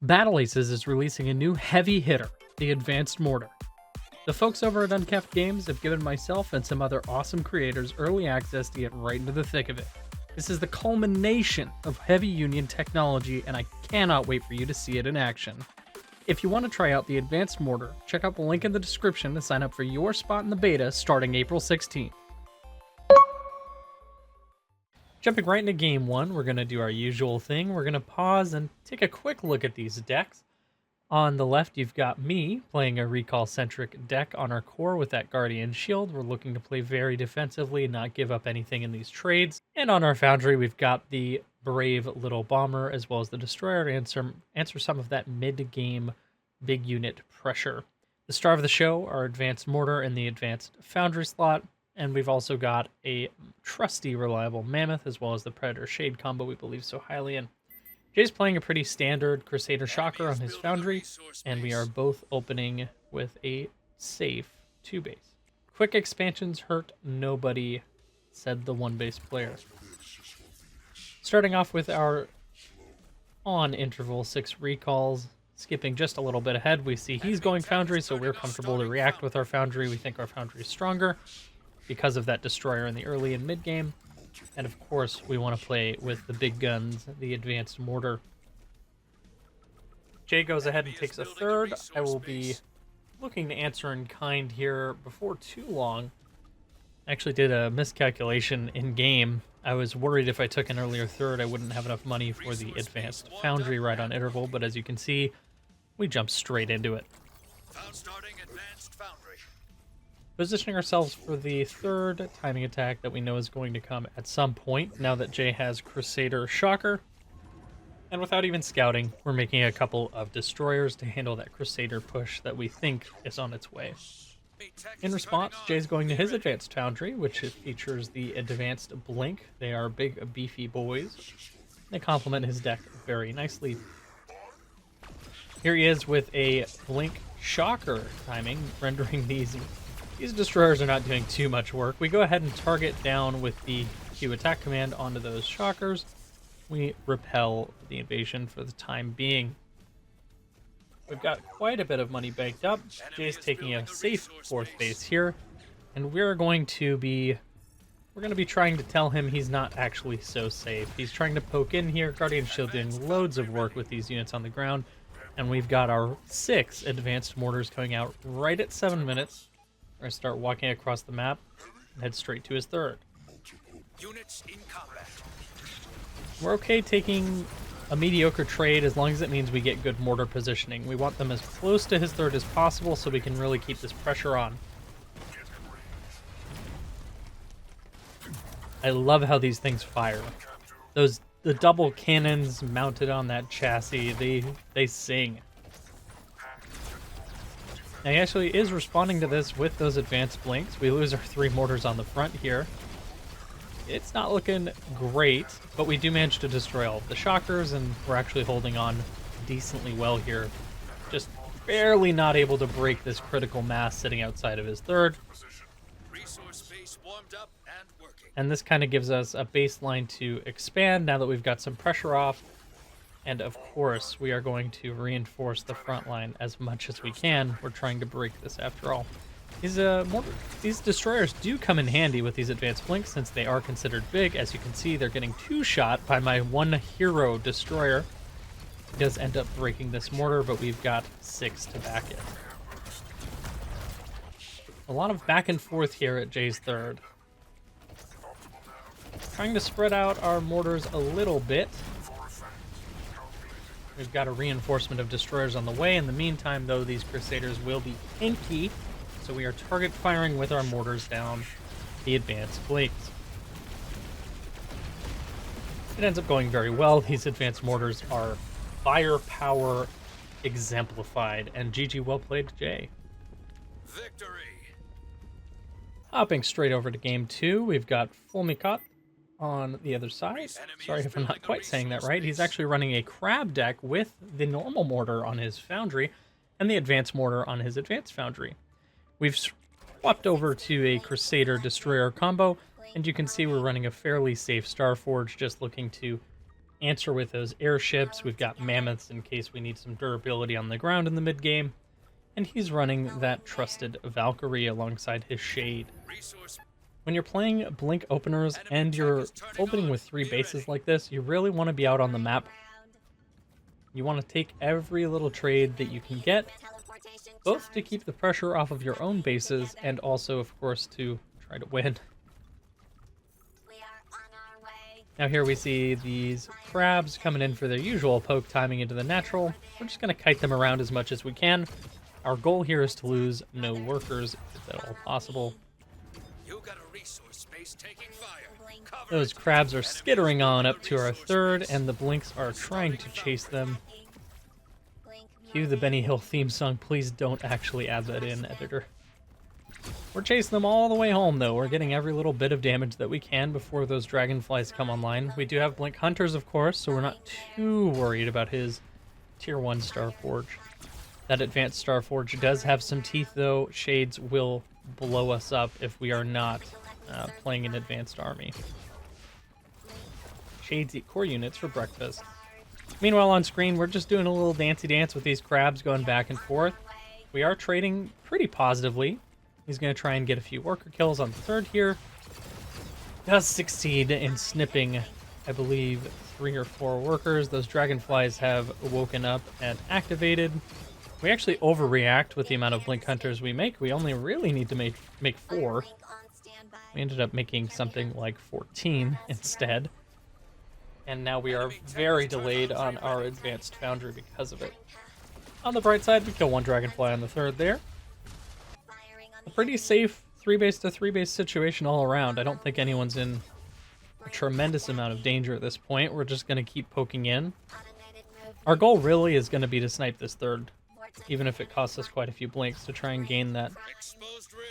Battle Aces is releasing a new heavy hitter, the Advanced Mortar. The folks over at Uncapped Games have given myself and some other awesome creators early access to get right into the thick of it. This is the culmination of heavy union technology, and I cannot wait for you to see it in action. If you want to try out the Advanced Mortar, check out the link in the description to sign up for your spot in the beta starting April 16th. Jumping right into game one, we're going to do our usual thing. We're going to pause and take a quick look at these decks. On the left, you've got me playing a recall-centric deck on our core with that Guardian Shield. We're looking to play very defensively, not give up anything in these trades. And on our Foundry, we've got the Brave Little Bomber as well as the Destroyer to answer some of that mid-game big unit pressure. The star of the show, our Advanced Mortar in the Advanced Foundry slot. And we've also got a trusty, reliable Mammoth, as well as the Predator Shade combo we believe so highly in. Jay's playing a pretty standard Crusader Shocker on his Foundry, and we are both opening with a safe 2-base. Quick expansions hurt nobody, said the 1-base player. Starting off with our on-interval 6 recalls, skipping just a little bit ahead, we see he's going Foundry, so we're comfortable to react with our Foundry. We think our Foundry is stronger because of that Destroyer in the early and mid game. And of course, we want to play with the big guns, the Advanced Mortar. Jay goes ahead and takes a third. I will be looking to answer in kind here before too long. I actually did a miscalculation in game. I was worried if I took an earlier third, I wouldn't have enough money for the Advanced Foundry right on interval, but as you can see, we jumped straight into it. Starting Advanced Foundry. Positioning ourselves for the third timing attack that we know is going to come at some point, now that Jay has Crusader Shocker. And without even scouting, we're making a couple of Destroyers to handle that Crusader push that we think is on its way. In response, Jay's going to his Advanced Foundry, which features the Advanced Blink. They are big, beefy boys. They complement his deck very nicely. Here he is with a Blink Shocker timing, rendering these Destroyers are not doing too much work. We go ahead and target down with the Q attack command onto those Shockers. We repel the invasion for the time being. We've got quite a bit of money banked up. Jay's taking a safe 4th base here, and we're going to be trying to tell him he's not actually so safe. He's trying to poke in here. Guardian Shield doing loads of work with these units on the ground, and we've got our 6 Advanced Mortars coming out right at 7 minutes. We're going to start walking across the map and head straight to his third. Units in combat. We're okay taking a mediocre trade as long as it means we get good mortar positioning. We want them as close to his third as possible so we can really keep this pressure on. I love how these things fire. The double cannons mounted on that chassis, they sing. Now he actually is responding to this with those advanced blinks. We lose our 3 mortars on the front here. It's not looking great, but we do manage to destroy all of the Shockers, and we're actually holding on decently well here. Just barely not able to break this critical mass sitting outside of his third. Resource base warmed up and working. And this kind of gives us a baseline to expand now that we've got some pressure off. And of course, we are going to reinforce the front line as much as we can. We're trying to break this after all. These Destroyers do come in handy with these Advanced Blinks since they are considered big. As you can see, they're getting 2-shot by my 1 hero Destroyer. He does end up breaking this mortar, but we've got 6 to back it. A lot of back and forth here at Jay's third. Trying to spread out our mortars a little bit. We've got a reinforcement of Destroyers on the way. In the meantime, though, these Crusaders will be tanky, so we are target firing with our mortars down the Advanced Blinks. It ends up going very well. These Advanced Mortars are firepower exemplified, and GG well played, Jay. Victory. Hopping straight over to game 2, we've got Fulmicot on the other side. Sorry if I'm not quite saying that right. He's actually running a crab deck with the normal mortar on his Foundry and the Advanced Mortar on his Advanced Foundry. We've swapped over to a Crusader Destroyer combo, and you can see we're running a fairly safe Starforge, just looking to answer with those airships. We've got mammoths in case we need some durability on the ground in the mid-game. And he's running that trusted Valkyrie alongside his Shade. Resource. When you're playing Blink openers and you're opening with 3 bases like this, you really want to be out on the map. You want to take every little trade that you can get, both to keep the pressure off of your own bases and also, of course, to try to win. Now here we see these crabs coming in for their usual poke timing into the natural. We're just going to kite them around as much as we can. Our goal here is to lose no workers, if at all possible. You got a resource space taking fire. Cover Those it. crabs are skittering on up to our third, and the Blinks are trying to chase them. Cue the Benny Hill theme song. Please don't actually add that in, editor. We're chasing them all the way home, though. We're getting every little bit of damage that we can before those dragonflies come online. We do have Blink Hunters, of course, so we're not too worried about his Tier 1 Starforge. That Advanced Starforge does have some teeth, though. Shades will blow us up if we are not playing an advanced army. Shades eat core units for breakfast. Meanwhile, on screen, we're just doing a little dancey dance with these crabs going back and forth. We are trading pretty positively. He's going to try and get a few worker kills on the third here. Does succeed in snipping, I believe, 3 or 4 workers. Those dragonflies have woken up and activated. We actually overreact with the amount of Blink Hunters we make. We only really need to make 4. We ended up making something like 14 instead. And now we are very delayed on our Advanced Foundry because of it. On the bright side, we kill 1 dragonfly on the third there. A pretty safe 3-base to 3-base situation all around. I don't think anyone's in a tremendous amount of danger at this point. We're just going to keep poking in. Our goal really is going to be to snipe this third, even if it costs us quite a few blinks to try and gain that Exposed rear.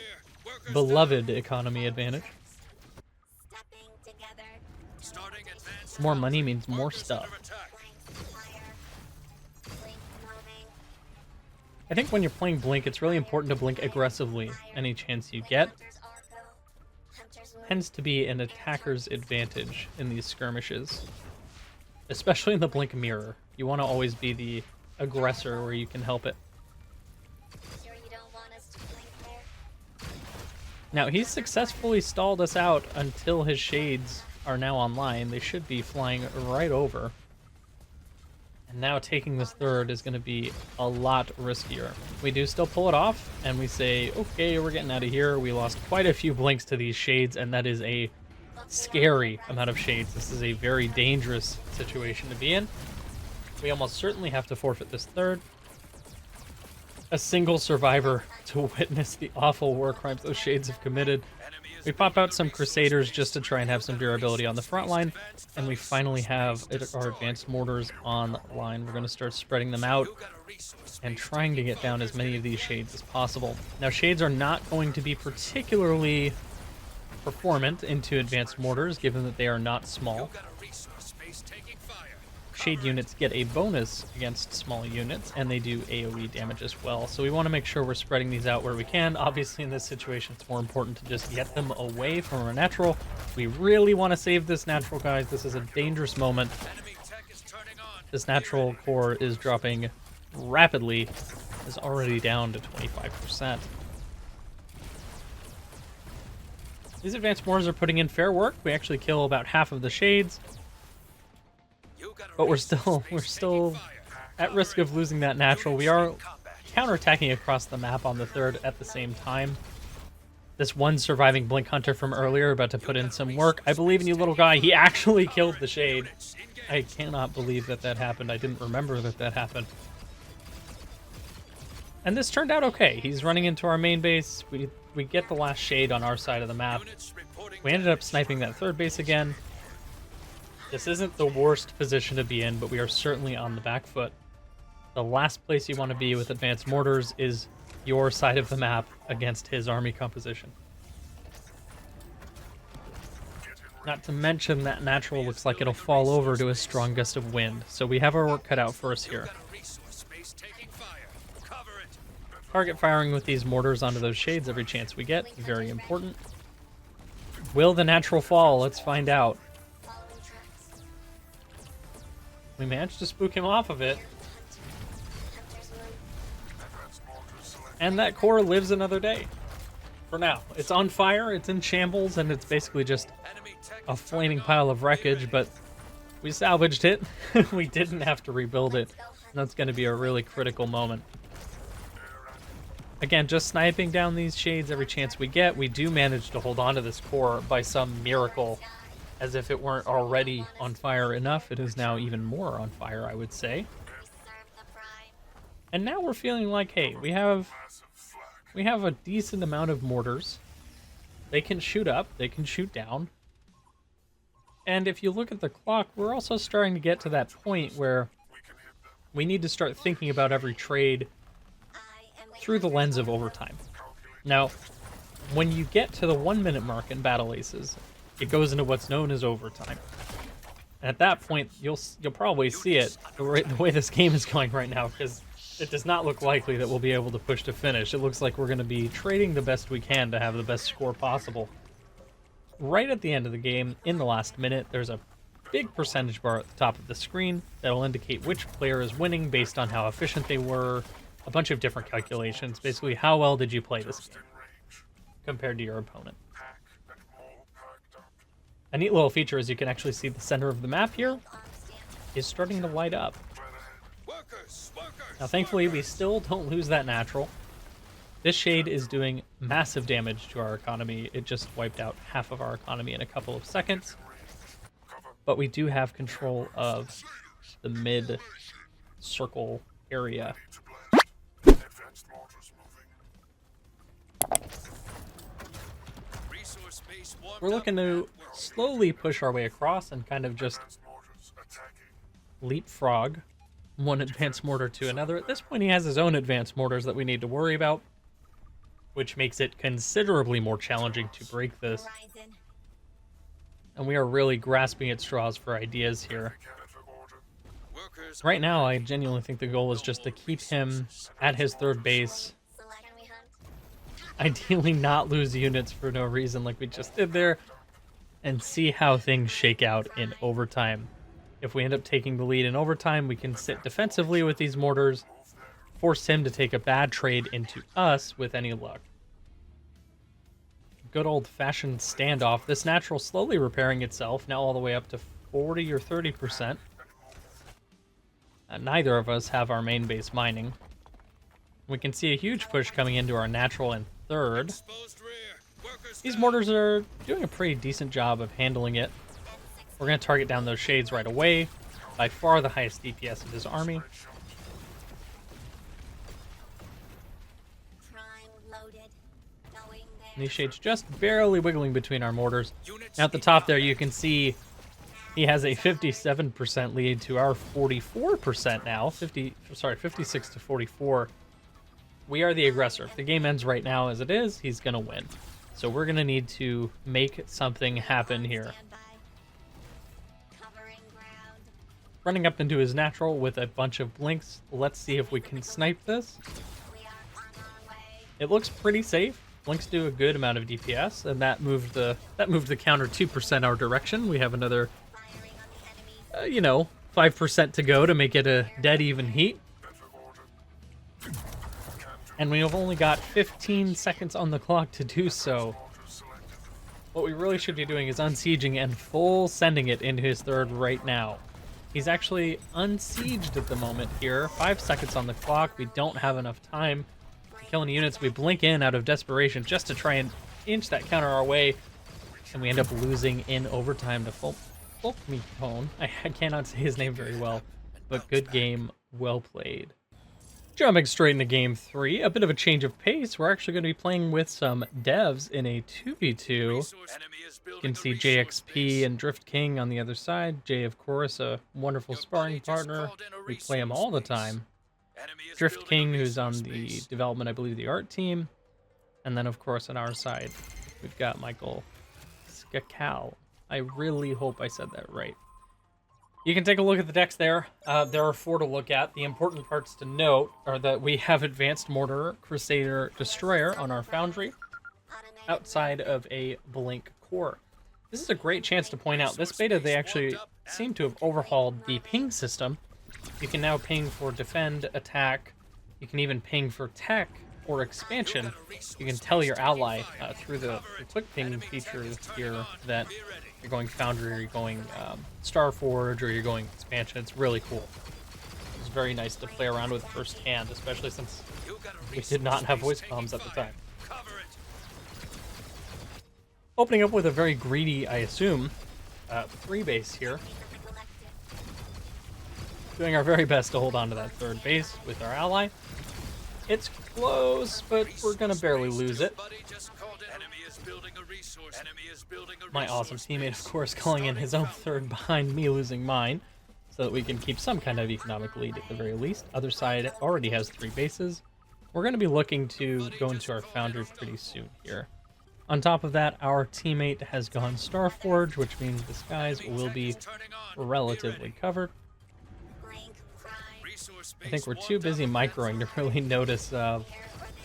Workers beloved economy advantage. starting advance. More money means more Workers stuff. under attack. I think when you're playing Blink, it's really important to blink aggressively any chance you get. Tends to be an attacker's advantage in these skirmishes, especially in the Blink mirror. You want to always be the aggressor where you can help it. Now, he's successfully stalled us out until his Shades are now online. They should be flying right over. And now taking this third is going to be a lot riskier. We do still pull it off, and we say, okay, we're getting out of here. We lost quite a few blinks to these Shades, and that is a scary amount of Shades. This is a very dangerous situation to be in. We almost certainly have to forfeit this third. A single survivor to witness the awful war crimes those Shades have committed. We pop out some Crusaders just to try and have some durability on the front line, and we finally have our Advanced Mortars online. We're going to start spreading them out and trying to get down as many of these Shades as possible. Now, Shades are not going to be particularly performant into Advanced Mortars, given that they are not small. Shade units get a bonus against small units, and they do AoE damage as well. So we want to make sure we're spreading these out where we can. Obviously, in this situation, it's more important to just get them away from our natural. We really want to save this natural, guys. This is a dangerous moment. This natural core is dropping rapidly. Is already down to 25%. These Advanced Mortars are putting in fair work. We actually kill about half of the Shades. But we're still at risk of losing that natural. We are counterattacking across the map on the third at the same time. This one surviving Blink Hunter from earlier about to put in some work. I believe in you, little guy. He actually killed the Shade. I cannot believe that that happened. I didn't remember that that happened. And this turned out okay. He's running into our main base. We get the last Shade on our side of the map. We ended up sniping that third base again. This isn't the worst position to be in, but we are certainly on the back foot. The last place you want to be with Advanced Mortars is your side of the map against his army composition. Not to mention that natural looks like it'll fall over to a strong gust of wind, so we have our work cut out for us here. Target firing with these mortars onto those Shades every chance we get, very important. Will the natural fall? Let's find out. We managed to spook him off of it. And that core lives another day. For now. It's on fire, it's in shambles, and it's basically just a flaming pile of wreckage, but we salvaged it. We didn't have to rebuild it. And that's going to be a really critical moment. Again, just sniping down these shades every chance we get. We do manage to hold on to this core by some miracle. As if it weren't already on fire enough, it is now even more on fire, I would say. And now we're feeling like, hey, we have a decent amount of mortars. They can shoot up, they can shoot down. And if you look at the clock, we're also starting to get to that point where we need to start thinking about every trade through the lens of overtime. Now, when you get to the 1 minute mark in Battle Aces, it goes into what's known as overtime. And at that point, you'll probably see it the way this game is going right now, because it does not look likely that we'll be able to push to finish. It looks like we're going to be trading the best we can to have the best score possible. Right at the end of the game, in the last minute, there's a big percentage bar at the top of the screen that will indicate which player is winning based on how efficient they were, a bunch of different calculations. Basically, how well did you play this game compared to your opponent? A neat little feature is you can actually see the center of the map here is starting to light up. Now, thankfully, we still don't lose that natural. This shade is doing massive damage to our economy. It just wiped out half of our economy in a couple of seconds. But we do have control of the mid-circle area. We're looking to slowly push our way across and kind of just leapfrog one advanced mortar to another. At this point, he has his own advanced mortars that we need to worry about, which makes it considerably more challenging to break this. And we are really grasping at straws for ideas here. Right now, I genuinely think the goal is just to keep him at his third base. Ideally not lose units for no reason like we just did there, and see how things shake out in overtime. If we end up taking the lead in overtime, we can sit defensively with these mortars, force him to take a bad trade into us with any luck. Good old-fashioned standoff. This natural slowly repairing itself, now all the way up to 40 or 30%. Neither of us have our main base mining. We can see a huge push coming into our natural and third. These mortars are doing a pretty decent job of handling it. We're going to target down those shades right away. By far the highest DPS of his army. And these shades just barely wiggling between our mortars. Now at the top there you can see he has a 57% lead to our 44% now. 56 to 44. We are the aggressor. If the game ends right now as it is, he's going to win. So we're going to need to make something happen here. Running up into his natural with a bunch of blinks. Let's see if we can snipe this. It looks pretty safe. Blinks do a good amount of DPS, and that moved the counter 2% our direction. We have another, 5% to go to make it a dead even heat. And we have only got 15 seconds on the clock to do so. What we really should be doing is unsieging and full sending it into his third right now. He's actually unsieged at the moment here. 5 seconds on the clock. We don't have enough time to kill any units. We blink in out of desperation just to try and inch that counter our way. And we end up losing in overtime to Fulmicot. I cannot say his name very well, but good game, well played. Jumping straight into game 3, a bit of a change of pace. We're actually going to be playing with some devs in a 2v2. You can see Jayxp and Drift King on the other side. Jay, of course, a wonderful sparring partner. We play him all the time. Drift King, who's on the development, I believe, the art team. And then, of course, on our side, we've got Michael Skakal. I really hope I said that right. You can take a look at the decks there. There are 4 to look at. The important parts to note are that we have Advanced Mortar, Crusader, Destroyer on our Foundry, outside of a Blink core. This is a great chance to point out, this beta they actually seem to have overhauled the ping system. You can now ping for defend, attack. You can even ping for tech or expansion. You can tell your ally through the quick ping feature here that you're going Foundry, or you're going Starforge, or you're going expansion. It's really cool. It's very nice to play around with firsthand, especially since we did not have voice comms at the time. Opening up with a very greedy, I assume, 3 base here. Doing our very best to hold on to that 3rd base with our ally. It's close, but we're gonna barely lose it. My awesome teammate, of course, calling in his own 3rd behind me losing mine, so that we can keep some kind of economic lead at the very least. Other side already has 3 bases. We're gonna be looking to go into our Foundry pretty soon here. On top of that, our teammate has gone Starforge, which means the skies will be relatively covered. I think we're too busy microing to really notice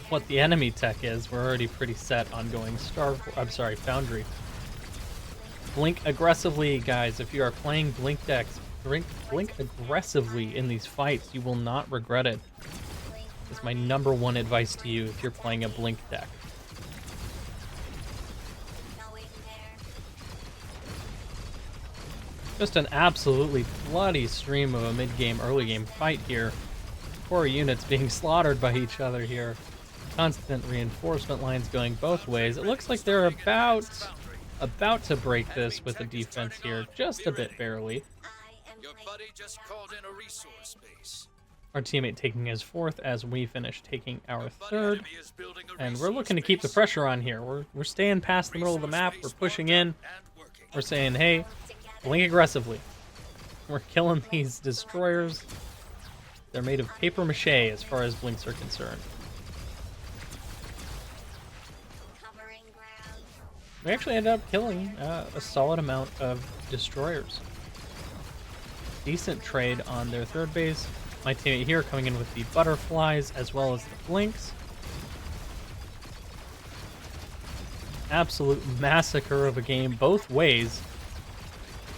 what the enemy tech is. We're already pretty set on going Foundry. Blink aggressively, guys. If you are playing Blink decks, blink aggressively in these fights. You will not regret it. It's my #1 advice to you if you're playing a Blink deck. Just an absolutely bloody stream of a mid-game, early-game fight here. 4 units being slaughtered by each other here. Constant reinforcement lines going both ways. It looks like they're about to break this with the defense here, just a bit barely. Our teammate taking his 4th as we finish taking our 3rd. And we're looking to keep the pressure on here. We're staying past the middle of the map. We're pushing in. We're saying, hey, blink aggressively. We're killing these destroyers. They're made of paper mache as far as blinks are concerned. We actually ended up killing a solid amount of destroyers. Decent trade on their 3rd base. My teammate here coming in with the butterflies as well as the blinks. Absolute massacre of a game both ways.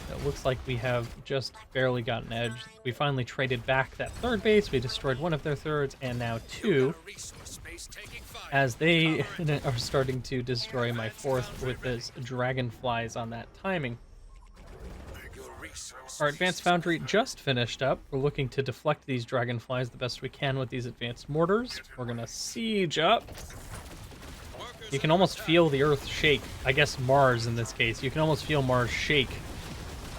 It looks like we have just barely gotten edge. We finally traded back that 3rd base. We destroyed 1 of their 3rds and now 2, as they are starting to destroy my 4th with those dragonflies on that timing. Our Advanced Foundry just finished up. We're looking to deflect these dragonflies the best we can with these Advanced Mortars. We're gonna siege up. You can almost feel the Earth shake. I guess Mars in this case. You can almost feel Mars shake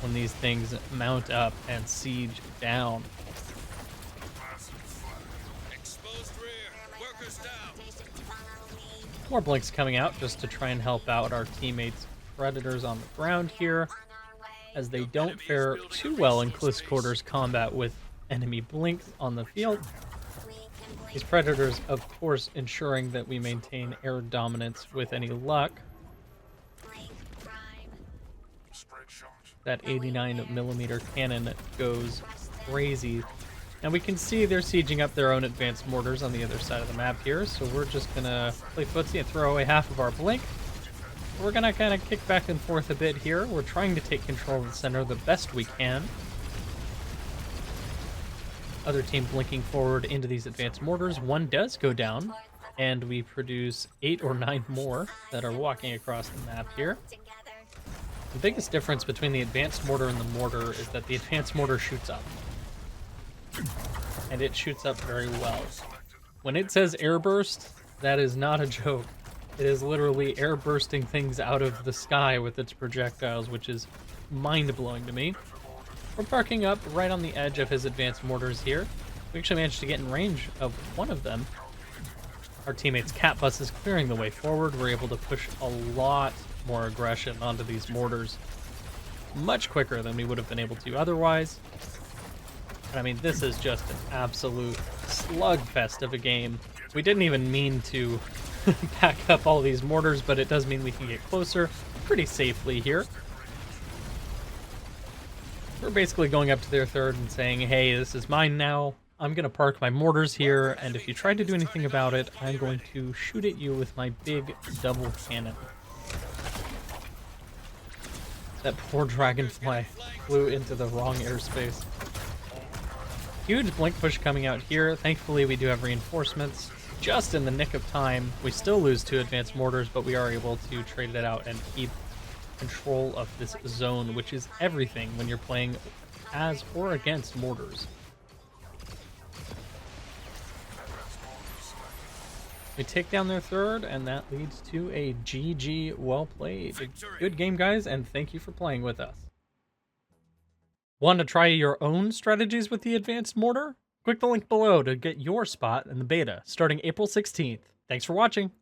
when these things mount up and siege down. More blinks coming out just to try and help out our teammates' predators on the ground here, as they don't fare too well in close quarters combat with enemy blinks on the field. These predators, of course, ensuring that we maintain air dominance with any luck. That 89mm cannon goes crazy. And we can see they're sieging up their own Advanced Mortars on the other side of the map here, so we're just gonna play footsie and throw away half of our blink. We're gonna kind of kick back and forth a bit here. We're trying to take control of the center the best we can. Other team blinking forward into these Advanced Mortars. 1 does go down, and we produce 8 or 9 more that are walking across the map here. The biggest difference between the Advanced Mortar and the Mortar is that the Advanced Mortar shoots up. And it shoots up very well. When it says airburst, that is not a joke. It is literally air bursting things out of the sky with its projectiles, which is mind-blowing to me. We're parking up right on the edge of his Advanced Mortars here. We actually managed to get in range of 1 of them. Our teammate's cat bus is clearing the way forward. We're able to push a lot more aggression onto these mortars much quicker than we would have been able to otherwise. I mean, this is just an absolute slugfest of a game. We didn't even mean to pack up all these mortars, but it does mean we can get closer pretty safely here. We're basically going up to their 3rd and saying, hey, this is mine now. I'm going to park my mortars here, and if you try to do anything about it, I'm going to shoot at you with my big double cannon. That poor dragonfly flew into the wrong airspace. Huge blink push coming out here. Thankfully, we do have reinforcements just in the nick of time. We still lose 2 advanced mortars, but we are able to trade it out and keep control of this zone, which is everything when you're playing as or against mortars. We take down their third, and that leads to a GG. Well played. Good game, guys, and thank you for playing with us. Want to try your own strategies with the Advanced Mortar? Click the link below to get your spot in the beta starting April 16th. Thanks for watching.